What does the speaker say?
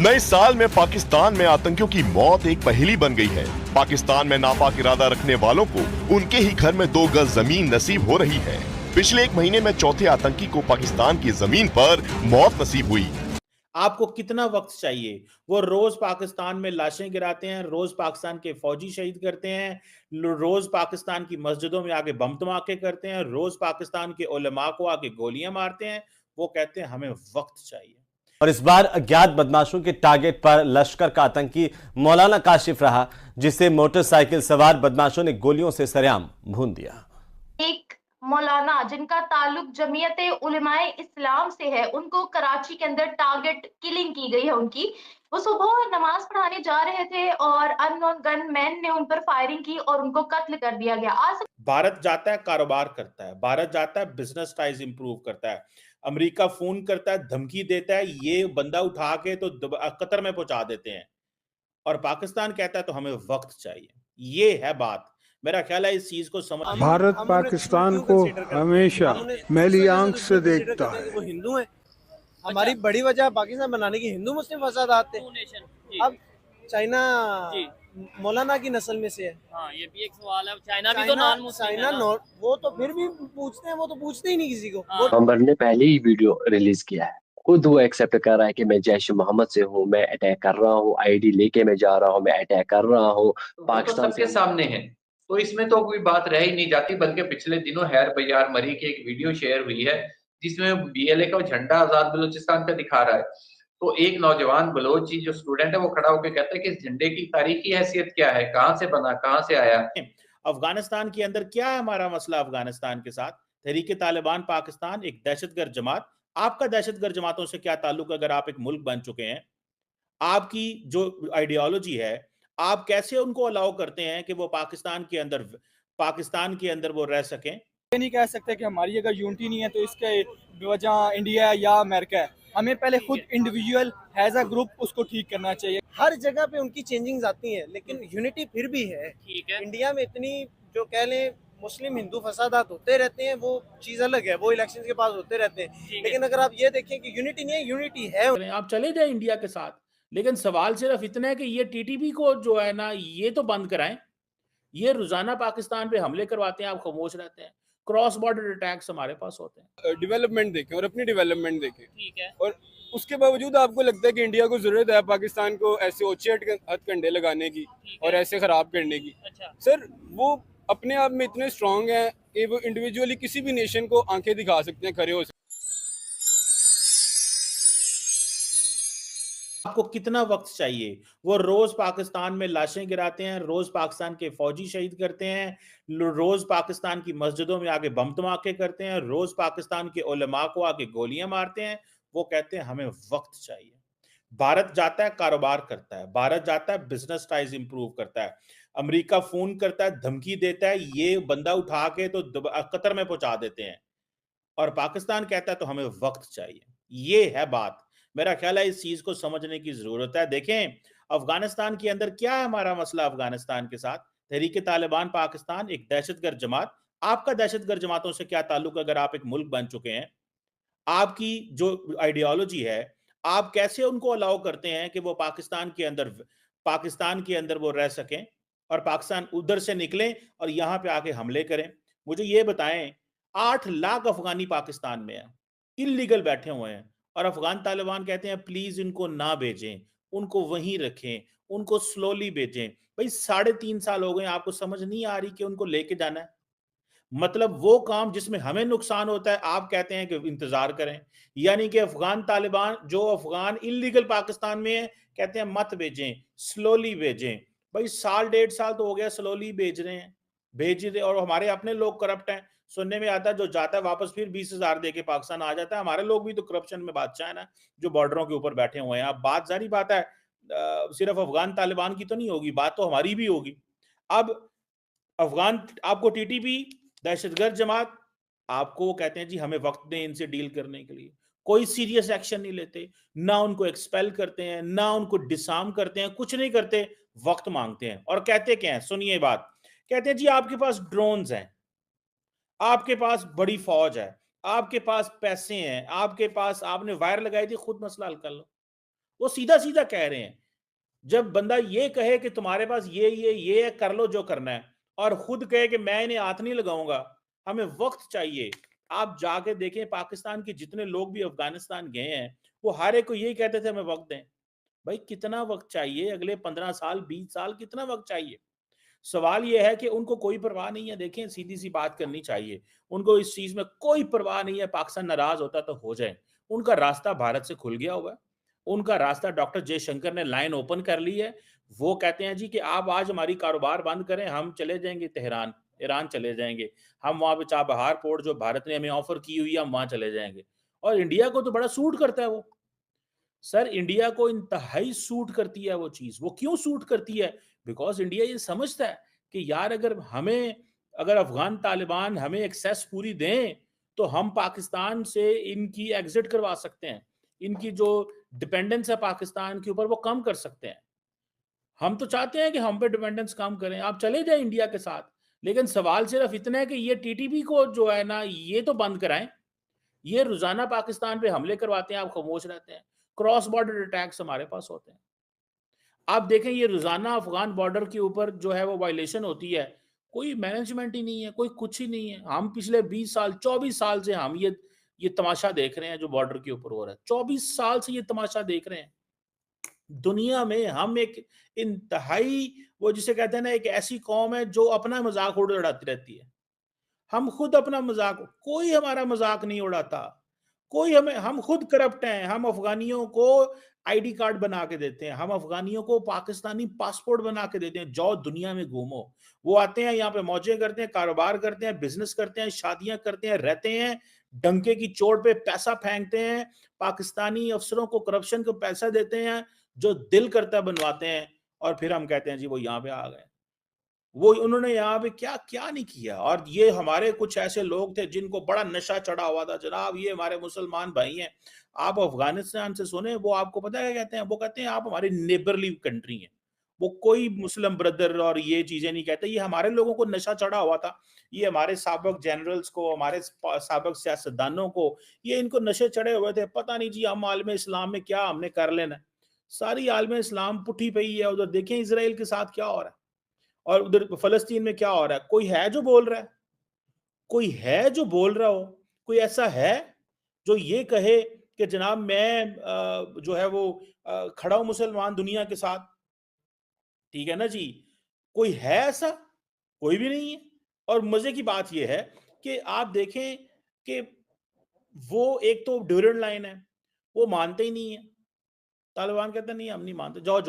नए साल में पाकिस्तान में आतंकियों की मौत एक पहेली बन गई है। पाकिस्तान में नापाक इरादा रखने वालों को उनके ही घर में 2 गज जमीन नसीब हो रही है। पिछले 1 महीने में चौथे आतंकी को पाकिस्तान की जमीन पर मौत नसीब हुई। आपको कितना वक्त चाहिए? वो रोज पाकिस्तान में लाशें गिराते हैं, रोज पाकिस्तान के फौजी शहीद करते हैं, रोज पाकिस्तान की मस्जिदों में आके बम धमाके करते हैं, रोज पाकिस्तान के उलमा को आके गोलियां मारते हैं। वो कहते हैं हमें वक्त चाहिए। और इस बार अज्ञात बदमाशों के टारगेट पर लश्कर का आतंकी मौलाना काशिफ रहा, जिसे मोटरसाइकिल सवार बदमाशों ने गोलियों से सरेआम भून दिया। एक मौलाना जिनका ताल्लुक जमीयत उलमाए इस्लाम से है, उनको कराची के अंदर टारगेट किलिंग की गई है उनकी। वो सुबह नमाज पढ़ाने जा रहे थे और अननोन गनमैन ने उन पर फायरिंग की और उनको कत्ल कर दिया गया। आज भारत जाता है, कारोबार करता है, भारत जाता है, बिजनेस टाइज इंप्रूव करता है, अमेरिका फोन करता है, धमकी देता है, ये बंदा उठा के तो कतर में पहुंचा देते हैं, और पाकिस्तान कहता है तो हमें वक्त चाहिए। ये है बात। मेरा ख्याल है इस चीज को समझ भारत पाकिस्तान को हमेशा मैली आंख से देखता है। वो हिंदू है। हमारी बड़ी वजह पाकिस्तान बनाने की हिंदू मुस्लिम फसादात थे। अब चाइना मौलाना की नस्ल में से है। हाँ, ये भी एक सवाल है। चाइना भी तो नॉन मुस्लिम है ना। वो तो फिर भी पूछते हैं, वो तो पूछते ही नहीं किसी को। पैगंबर ने पहले ही वीडियो रिलीज किया है, खुद वो एक्सेप्ट कर रहा है कि मैं जैश मोहम्मद से हूँ, मैं अटैक कर रहा हूँ, आईडी लेके मैं जा रहा हूँ, मैं अटैक कर रहा हूँ। पाकिस्तान सबके सामने है, तो इसमें तो कोई बात रह ही नहीं जाती। बल्कि पिछले दिनों हैर बयार मरी की एक वीडियो शेयर हुई है जिसमें बीएलए का झंडा आजाद बलूचिस्तान पे दिखा रहा है। तो एक नौजवान बलोची जो स्टूडेंट है वो खड़ा होकर कहता है कि इस झंडे की तारीखी हैसियत क्या है, कहाँ से बना, कहाँ से आया। अफगानिस्तान के अंदर क्या है हमारा मसला? अफगानिस्तान के साथ तहरीके तालिबान पाकिस्तान एक दहशतगर्द जमात। आपका दहशतगर्द जमातों से क्या ताल्लुक? अगर आप एक मुल्क बन चुके हैं, आपकी जो आइडियोलॉजी है, आप कैसे उनको अलाउ करते हैं कि वो पाकिस्तान के अंदर वो रह सकें? ये नहीं कह सकते कि हमारी अगर यूनिटी नहीं है तो इसके वजह इंडिया या अमेरिका है। हमें पहले खुद इंडिविजुअल एज अ ग्रुप उसको ठीक करना चाहिए। हर जगह पे उनकी चेंजिंग्स आती हैं, लेकिन यूनिटी फिर भी है। ठीक है। इंडिया में इतनी जो कह लें मुस्लिम हिंदू फसादात होते रहते हैं, वो चीज अलग है, वो इलेक्शन के पास होते रहते हैं। लेकिन अगर आप ये देखें कि यूनिटी नहीं है, यूनिटी है। आप चले जाए इंडिया के साथ, लेकिन सवाल सिर्फ इतना है कि ये टीटीपी को जो है ना, ये तो बंद कराएं। ये रोजाना पाकिस्तान पे हमले करवाते हैं, आप खामोश रहते हैं। क्रॉस बॉर्डर अटैक्स हमारे पास होते हैं। डेवलपमेंट देखें और अपनी डेवलपमेंट देखें। ठीक है। और उसके बावजूद आपको लगता है कि इंडिया को जरूरत है पाकिस्तान को ऐसे ओछे हथकंडे लगाने की और ऐसे खराब करने की। अच्छा। सर, वो अपने आप में इतने स्ट्रांग हैं कि वो इंडिविजुअली किसी भी नेशन को आंखें दिखा सकते हैं, खड़े हो सकते हैं। आपको कितना वक्त चाहिए? वो रोज पाकिस्तान में लाशें गिराते हैं, रोज पाकिस्तान के फौजी शहीद करते हैं, रोज पाकिस्तान की मस्जिदों में आके बम धमाके करते हैं, रोज पाकिस्तान के उलमा को आके गोलियां मारते हैं। वो कहते हैं हमें वक्त चाहिए। भारत जाता है, कारोबार करता है, भारत जाता है, बिजनेस टाइज इंप्रूव करता है, अमेरिका फोन करता है, धमकी देता है, ये बंदा उठा के तो कतर में पहुंचा देते हैं, और पाकिस्तान कहता है तो हमें वक्त चाहिए। ये है बात। मेरा ख्याल है इस चीज को समझने की जरूरत है। देखें, अफगानिस्तान के अंदर क्या है हमारा मसला? अफगानिस्तान के साथ तहरीके तालिबान पाकिस्तान एक दहशतगर्द जमात। आपका दहशतगर्द जमातों से क्या ताल्लुक? अगर आप एक मुल्क बन चुके हैं, आपकी जो आइडियोलॉजी है, आप कैसे उनको अलाउ करते हैं कि वो पाकिस्तान के अंदर वो रह सकें, और पाकिस्तान उधर से निकलें और यहां पे आके हमले करें? मुझे ये बताएं, 8 लाख अफगानी पाकिस्तान में है, इलीगल बैठे हुए हैं, और अफगान तालिबान कहते हैं प्लीज इनको ना भेजें, उनको वहीं रखें, उनको स्लोली भेजें। भाई 3.5 साल हो गए, आपको समझ नहीं आ रही कि उनको लेके जाना है? मतलब वो काम जिसमें हमें नुकसान होता है, आप कहते हैं कि इंतजार करें। यानी कि अफगान तालिबान जो अफगान इलीगल पाकिस्तान में है, कहते हैं मत भेजें, स्लोली भेजें। भाई 1.5 साल तो हो गया, स्लोली भेज रहे हैं, भेज रहे, और हमारे अपने लोग करप्ट हैं। सुनने में आता है जो जाता है वापस फिर 20,000 दे के पाकिस्तान आ जाता है। हमारे लोग भी तो करप्शन में बादशाह है ना, जो बॉर्डरों के ऊपर बैठे हुए हैं। अब बात जारी बात है, सिर्फ अफगान तालिबान की तो नहीं होगी, बात तो हमारी भी होगी। अब अफगान आपको टीटीपी दहशतगर्द जमात, आपको वो कहते हैं जी हमें वक्त दें इनसे डील करने के लिए। कोई सीरियस एक्शन नहीं लेते, ना उनको एक्सपेल करते हैं, ना उनको डिसआर्म करते हैं, कुछ नहीं करते, वक्त मांगते हैं। और कहते क्या हैं, सुनिए बात। कहते हैं जी आपके पास ड्रोन्स हैं, आपके पास बड़ी फौज है, आपके पास पैसे हैं, आपके पास, आपने वायर लगाई थी, खुद मसला हल कर लो। वो सीधा सीधा कह रहे हैं। जब बंदा ये कहे कि तुम्हारे पास ये है, कर लो जो करना है, और खुद कहे कि मैं इन्हें हाथ नहीं लगाऊंगा, हमें वक्त चाहिए। आप जाके देखें पाकिस्तान के जितने लोग भी अफगानिस्तान गए हैं, वो हर एक को यही कहते थे हमें वक्त दें। भाई कितना वक्त चाहिए? अगले 15 साल 20 साल कितना वक्त चाहिए? सवाल यह है कि उनको कोई परवाह नहीं है। देखें, सीधी सी बात करनी चाहिए, उनको इस चीज में कोई परवाह नहीं है। पाकिस्तान नाराज होता तो हो जाए, उनका रास्ता भारत से खुल गया हुआ है। उनका रास्ता डॉक्टर जयशंकर ने लाइन ओपन कर ली है। वो कहते हैं जी कि आप आज हमारी कारोबार बंद करें, हम चले जाएंगे तेहरान, ईरान चले जाएंगे, हम वहां पे चाबहार पोर्ट जो भारत ने हमें ऑफर की हुई है हम वहां चले जाएंगे। और इंडिया को तो बड़ा सूट करता है वो। सर, इंडिया को इंतहाई सूट करती है वो चीज। वो क्यों सूट करती है? बिकॉज इंडिया ये समझता है कि यार अगर अफगान तालिबान हमें एक्सेस पूरी दें तो हम पाकिस्तान से इनकी एग्जिट करवा सकते हैं, इनकी जो डिपेंडेंस है पाकिस्तान के ऊपर वो कम कर सकते हैं। हम तो चाहते हैं कि हम पे डिपेंडेंस कम करें, आप चले जाएं इंडिया के साथ। लेकिन सवाल सिर्फ इतना है कि ये टीटीपी को जो है ना, ये तो बंद कराएं। ये रोजाना पाकिस्तान पे हमले करवाते हैं, आप खामोश रहते हैं। क्रॉस बॉर्डर अटैक्स हमारे पास होते हैं। आप देखें, ये रोजाना अफगान बॉर्डर के ऊपर जो है वो वायलेशन होती है, कोई मैनेजमेंट ही नहीं है, कोई कुछ ही नहीं है। हम पिछले 20 साल 24 साल से हम ये तमाशा देख रहे हैं जो बॉर्डर के ऊपर हो रहा है। 24 साल से ये तमाशा देख रहे हैं। दुनिया में हम एक इंतहाई, वो जिसे कहते हैं ना, एक ऐसी कौम है जो अपना मजाक उड़ाती रहती है। हम खुद अपना मजाक, कोई हमारा मजाक नहीं उड़ाता, कोई हम खुद करप्ट हैं। हम अफगानियों को आईडी कार्ड बना के देते हैं, हम अफगानियों को पाकिस्तानी पासपोर्ट बना के देते हैं, जाओ दुनिया में घूमो। वो आते हैं यहाँ पे, मौजें करते हैं, कारोबार करते हैं, बिजनेस करते हैं, शादियां करते हैं, रहते हैं, डंके की चोट पे पैसा फेंकते हैं, पाकिस्तानी अफसरों को करप्शन को पैसा देते हैं, जो दिल करता है बनवाते हैं, और फिर हम कहते हैं जी वो यहाँ पे आ गए। वो उन्होंने यहाँ पे क्या क्या नहीं किया। और ये हमारे कुछ ऐसे लोग थे जिनको बड़ा नशा चढ़ा हुआ था, जनाब ये हमारे मुसलमान भाई हैं, आप अफगानिस्तान से सुने, वो आपको पता है क्या कहते हैं? वो कहते हैं आप हमारी नेबरली कंट्री हैं। वो कोई मुस्लिम ब्रदर और ये चीजें नहीं कहते। ये हमारे लोगों को नशा चढ़ा हुआ था, ये हमारे साबिक जनरल्स को, हमारे साबिक सियासतदानों को, ये इनको नशे चढ़े हुए थे। पता नहीं जी हम आलम इस्लाम में क्या हमने कर लेना है। सारी आलम इस्लाम पुठी पे ही है। उधर देखें इसराइल के साथ क्या हो रहा है, और उधर फलस्तीन में क्या हो रहा है। कोई है जो बोल रहा है? कोई है जो बोल रहा हो? कोई ऐसा है जो ये कहे कि जनाब मैं जो है वो खड़ा हूं मुसलमान दुनिया के साथ? ठीक है ना जी? कोई है ऐसा? कोई भी नहीं है। और मजे की बात यह है कि आप देखें कि वो एक तो ड्यूरेंट लाइन है, वो मानते ही नहीं है। तालिबान कहते नहीं हम नहीं मानते, जाओ